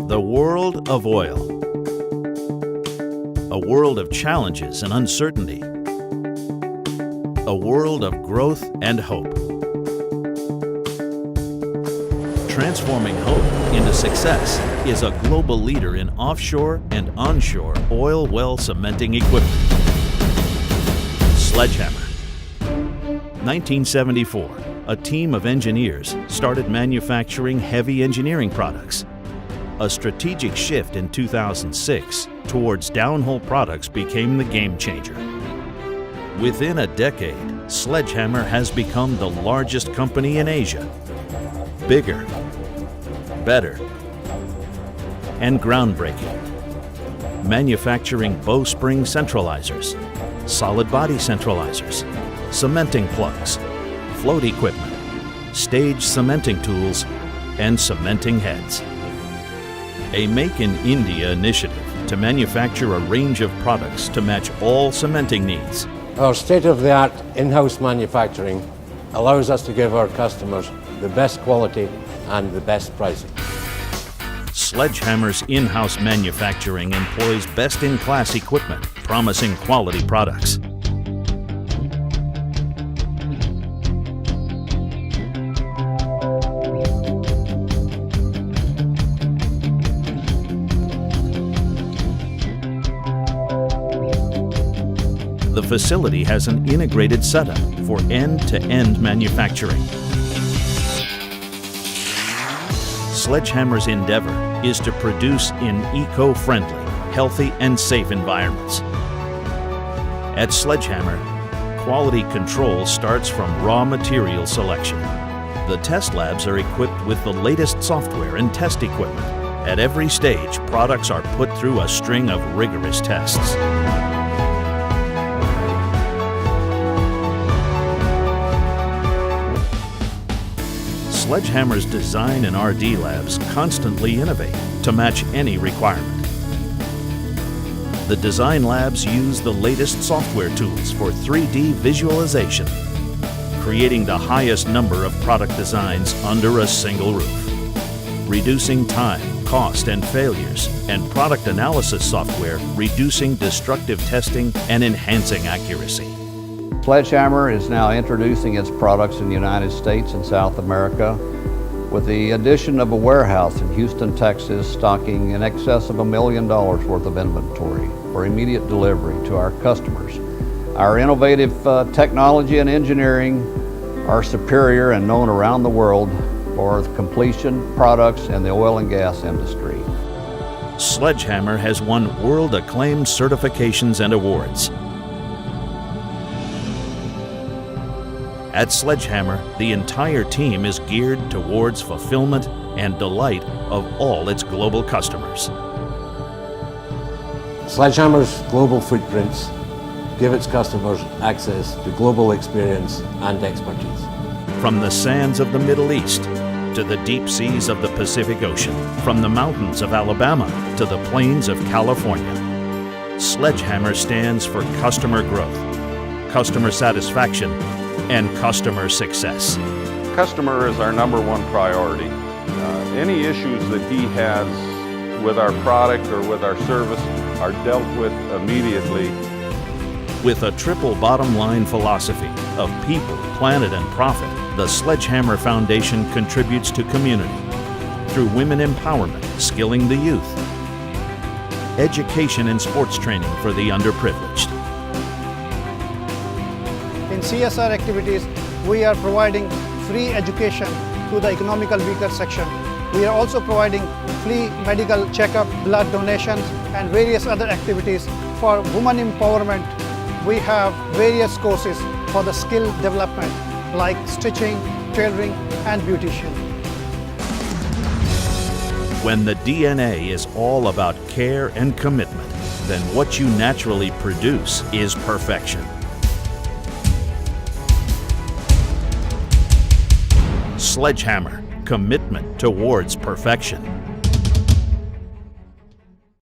The world of oil. A world of challenges and uncertainty. A world of growth and hope. Transforming hope into success is a global leader in offshore and onshore oil well cementing equipment. Sledgehammer. 1974, a team of engineers started manufacturing heavy engineering products. A strategic shift in 2006 towards downhole products became the game changer. Within a decade, Sledgehammer has become the largest company in Asia. Bigger, better, and groundbreaking. Manufacturing bowspring centralizers, solid body centralizers, cementing plugs, float equipment, stage cementing tools, and cementing heads. A Make in India initiative to manufacture a range of products to match all cementing needs. Our state-of-the-art in-house manufacturing allows us to give our customers the best quality and the best pricing. Sledgehammer's in-house manufacturing employs best-in-class equipment, promising quality products. The facility has an integrated setup for end-to-end manufacturing. Sledgehammer's endeavor is to produce in eco-friendly, healthy, and safe environments. At Sledgehammer, quality control starts from raw material selection. The test labs are equipped with the latest software and test equipment. At every stage, products are put through a string of rigorous tests. Sledgehammer's design and R&D labs constantly innovate to match any requirement. The design labs use the latest software tools for 3D visualization, creating the highest number of product designs under a single roof, reducing time, cost, and failures, and product analysis software reducing destructive testing and enhancing accuracy. Sledgehammer is now introducing its products in the United States and South America with the addition of a warehouse in Houston, Texas, stocking in excess of $1 million worth of inventory for immediate delivery to our customers. Our innovative technology and engineering are superior and known around the world for completion products in the oil and gas industry. Sledgehammer has won world-acclaimed certifications and awards. At Sledgehammer, the entire team is geared towards fulfillment and delight of all its global customers. Sledgehammer's global footprints give its customers access to global experience and expertise. From the sands of the Middle East to the deep seas of the Pacific Ocean, from the mountains of Alabama to the plains of California, Sledgehammer stands for customer growth, customer satisfaction, and customer success. Customer is our #1 priority. Any issues that he has with our product or with our service are dealt with immediately. With a triple bottom line philosophy of people, planet, and profit, the Sledgehammer Foundation contributes to community through women empowerment, skilling the youth, education and sports training for the underprivileged. In CSR activities, we are providing free education to the economical weaker section. We are also providing free medical checkup, blood donations, and various other activities for women empowerment. We have various courses for the skill development like stitching, tailoring, and beautician. When the DNA is all about care and commitment, then what you naturally produce is perfection. Sledgehammer, commitment towards perfection.